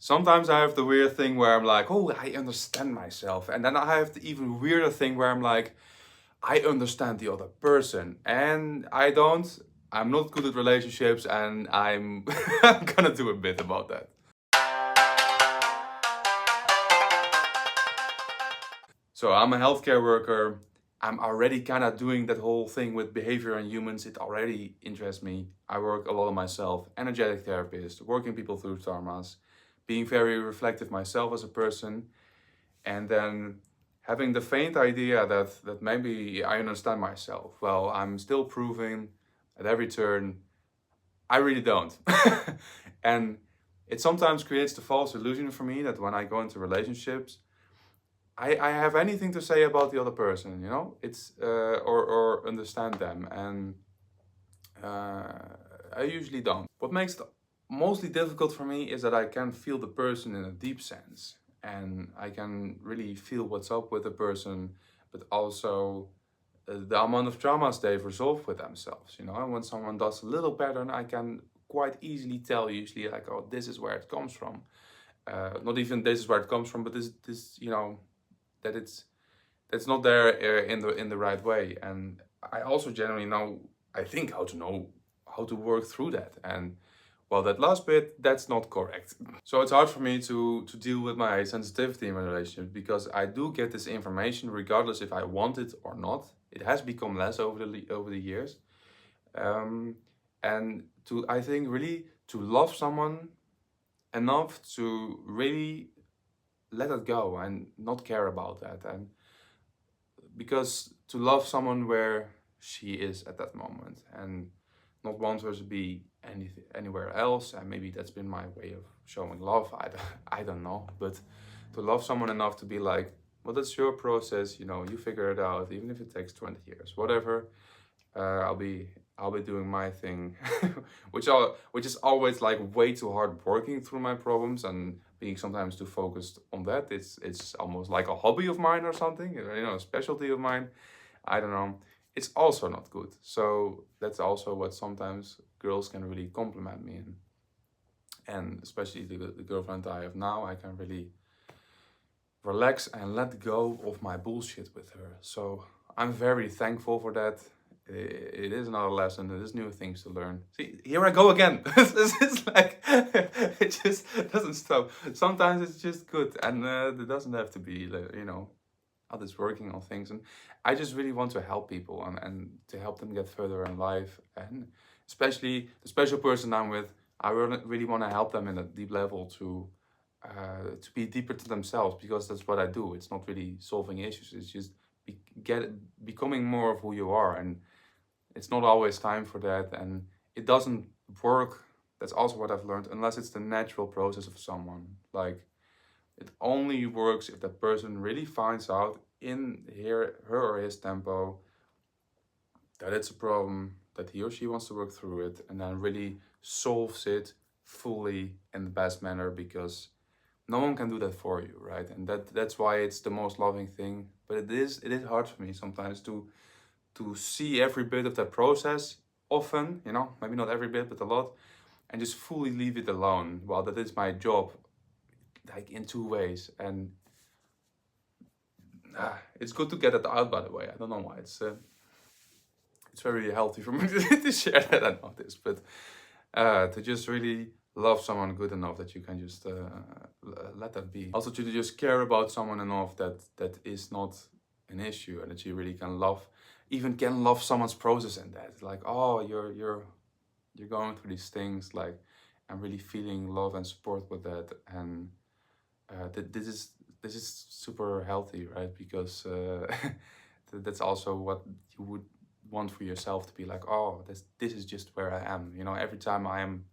Sometimes I have the weird thing where I'm like, oh, I understand myself. And then I have the even weirder thing where I'm like, I understand the other person. And I don't. I'm not good at relationships, and I'm I'm gonna do a bit about that. So I'm a healthcare worker. I'm already kind of doing that whole thing with behavior and humans. It already interests me. I work a lot on myself, energetic therapist, working people through traumas, being very reflective myself as a person, and then having the faint idea that maybe I understand myself. Well, I'm still proving at every turn I really don't. And it sometimes creates the false illusion for me that when I go into relationships, I have anything to say about the other person, you know? It's or understand them, and I usually don't. What makes it mostly difficult for me is that I can feel the person in a deep sense, and I can really feel what's up with the person, but also the amount of traumas they've resolved with themselves, you know? And when someone does a little pattern, I can quite easily tell, usually, like, oh, this is where it comes from. Not even this is where it comes from, but this, you know, that it's not there in the right way. And I also generally know, I think, how to know how to work through that. And well, that last bit, that's not correct. So it's hard for me to deal with my sensitivity in my relationship, because I do get this information regardless if I want it or not. It has become less over the years. Um, and to, I think, really to love someone enough to really let it go and not care about that. And because to love someone where she is at that moment, and not want her to be anywhere else. And maybe that's been my way of showing love. I don't know, but to love someone enough to be like, well, that's your process, you know, you figure it out, even if it takes 20 years, whatever. I'll be doing my thing, which is always like way too hard working through my problems and being sometimes too focused on that. It's almost like a hobby of mine or something, you know, a specialty of mine. I don't know. It's also not good. So that's also what sometimes girls can really compliment me in, and especially the girlfriend I have now, I can really relax and let go of my bullshit with her. So I'm very thankful for that. It is another lesson. It is new things to learn. See, here I go again. It's like it just doesn't stop. Sometimes it's just good, and it doesn't have to be, like, you know, others working on things. And I just really want to help people, and to help them get further in life, and especially the special person I'm with. I really want to help them in a deep level to be deeper to themselves, because that's what I do. It's not really solving issues. It's just becoming more of who you are, and it's not always time for that, and it doesn't work. That's also what I've learned, unless it's the natural process of someone. Like, it only works if that person really finds out in her or his tempo that it's a problem, that he or she wants to work through it, and then really solves it fully in the best manner, because no one can do that for you, right? And that's why it's the most loving thing. But it is hard for me sometimes to see every bit of that process often, you know, maybe not every bit, but a lot, and just fully leave it alone. Well, that is my job, like, in two ways. And it's good to get it out, by the way. I don't know why. It's very healthy for me to share that. I know this, but to just really love someone good enough that you can just let that be. Also, to just care about someone enough that is not an issue, and that you really can love, even can love someone's process in that. Like, oh, you're going through these things. Like, I'm really feeling love and support with that, and this is super healthy, right? Because that's also what you would want for yourself, to be like, oh, this is just where I am. You know, every time I am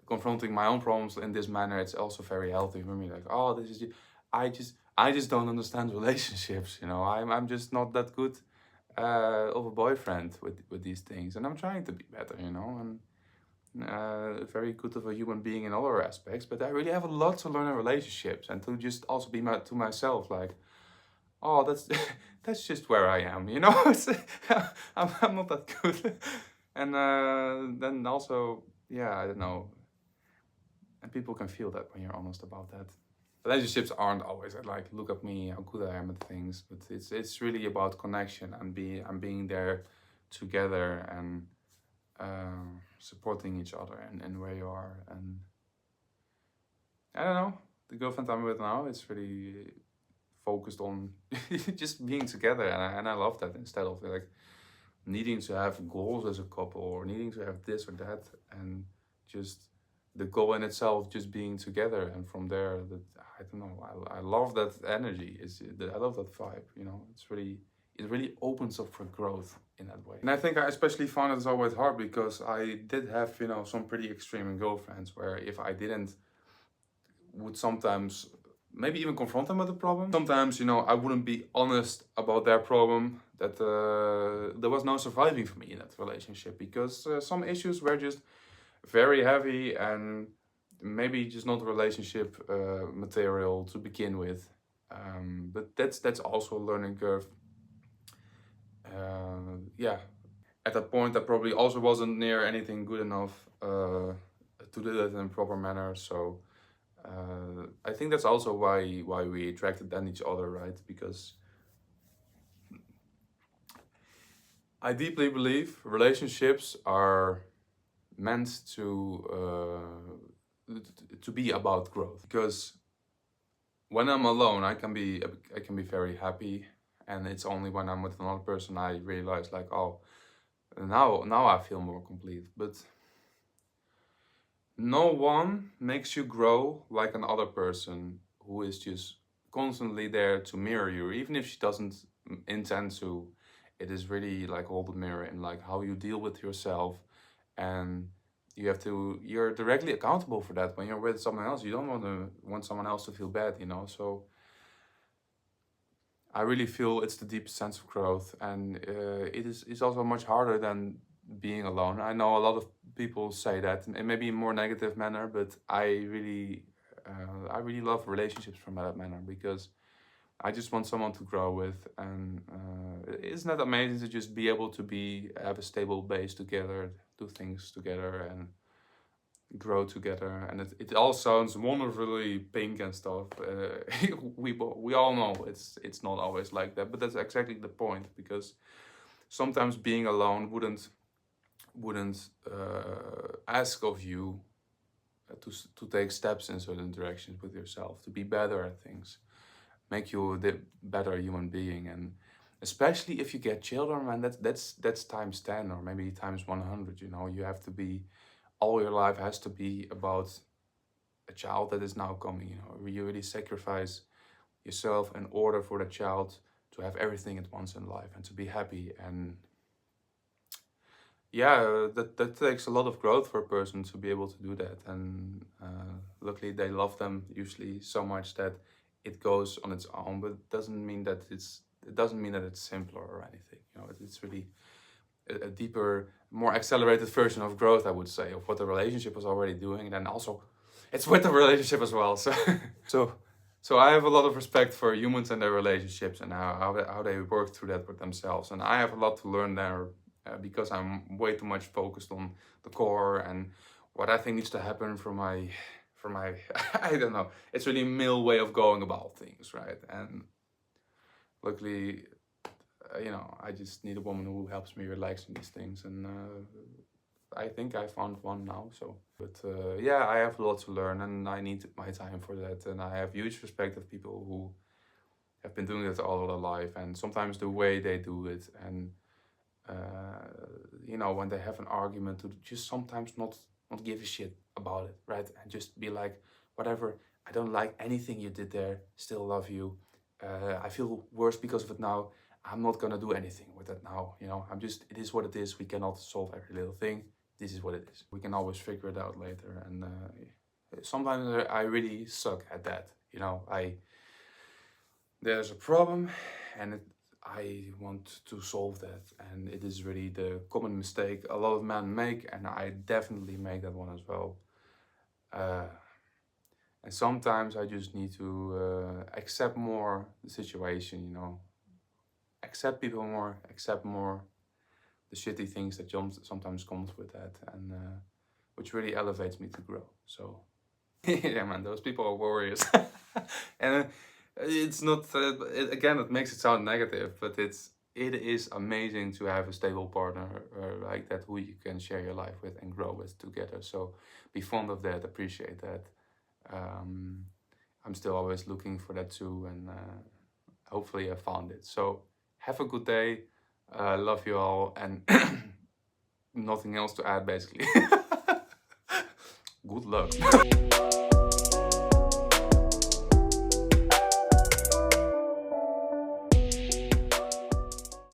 confronting my own problems in this manner, it's also very healthy for me. Like, oh, this is I just don't understand relationships. You know, I'm just not that good of a boyfriend with these things, and I'm trying to be better. You know, and very good of a human being in other aspects, but I really have a lot to learn in relationships, and to just also be to myself like, oh, that's that's just where I am, you know. I'm not that good, and then also, yeah, I don't know. And people can feel that when you're honest about that. Relationships aren't always like, look at me, how good I am at things, but it's really about connection and being there together and supporting each other and where you are. And I don't know, the girlfriend I'm with now, it's really focused on just being together, and I love that, instead of like needing to have goals as a couple or needing to have this or that, and just the goal in itself just being together, and from there, that I don't know, I love that energy. I love that vibe, you know. It really opens up for growth in that way. And I think I especially found it always hard because I did have, you know, some pretty extreme girlfriends where if I didn't, would sometimes maybe even confront them with the problem. Sometimes, you know, I wouldn't be honest about their problem, that there was no surviving for me in that relationship, because some issues were just very heavy and maybe just not relationship material to begin with. But that's also a learning curve. Yeah, at that point I probably also wasn't near anything good enough to do that in a proper manner. So I think that's also why we attracted then each other, right? Because I deeply believe relationships are meant to be about growth. Because when I'm alone, I can be very happy, and it's only when I'm with another person I realize like, oh, now I feel more complete. But no one makes you grow like another person who is just constantly there to mirror you, even if she doesn't intend to. It is really like hold the mirror and like how you deal with yourself, and you're directly accountable for that. When you're with someone else, you don't want someone else to feel bad, you know. So I really feel it's the deepest sense of growth, and it's also much harder than being alone. I know a lot of people say that in maybe a more negative manner, but I really love relationships from that manner, because I just want someone to grow with, and isn't that amazing to just be able to have a stable base together, do things together, and grow together. And it all sounds wonderfully pink and stuff. We all know it's not always like that, but that's exactly the point, because sometimes being alone wouldn't ask of you to take steps in certain directions with yourself, to be better at things, make you a better human being. And especially if you get children, man, that's times 10 or maybe times 100. You know, you have to be, all your life has to be about a child that is now coming. You know, you really sacrifice yourself in order for the child to have everything at once in life and to be happy. And yeah, that takes a lot of growth for a person to be able to do that. And luckily they love them usually so much that it goes on its own, but it doesn't mean that it's simpler or anything. You know, it's really a deeper, more accelerated version of growth, I would say, of what the relationship was already doing. And then also it's with the relationship as well. So so I have a lot of respect for humans and their relationships, and how they work through that with themselves. And I have a lot to learn there, because I'm way too much focused on the core and what I think needs to happen for my I don't know. It's really male way of going about things, right? And luckily, you know, I just need a woman who helps me relax in these things, and I think I found one now. So, but yeah, I have a lot to learn, and I need my time for that. And I have huge respect of people who have been doing it all their life, and sometimes the way they do it, and you know, when they have an argument, to just sometimes not give a shit about it, right? And just be like, whatever, I don't like anything you did there, still love you. I feel worse because of it now. I'm not gonna do anything with it now, you know. It is what it is. We cannot solve every little thing. This is what it is. We can always figure it out later. And sometimes I really suck at that, you know. There's a problem, and I want to solve that, and it is really the common mistake a lot of men make, and I definitely make that one as well. And sometimes I just need to accept more the situation, you know, accept people more, accept more the shitty things that sometimes comes with that, and which really elevates me to grow. So Yeah, man, those people are warriors. And it's not, again, it makes it sound negative, but it is amazing to have a stable partner like that who you can share your life with and grow with together. So be fond of that, appreciate that. Um, I'm still always looking for that too, and hopefully I found it. So have a good day. Love you all, and nothing else to add basically. Good luck.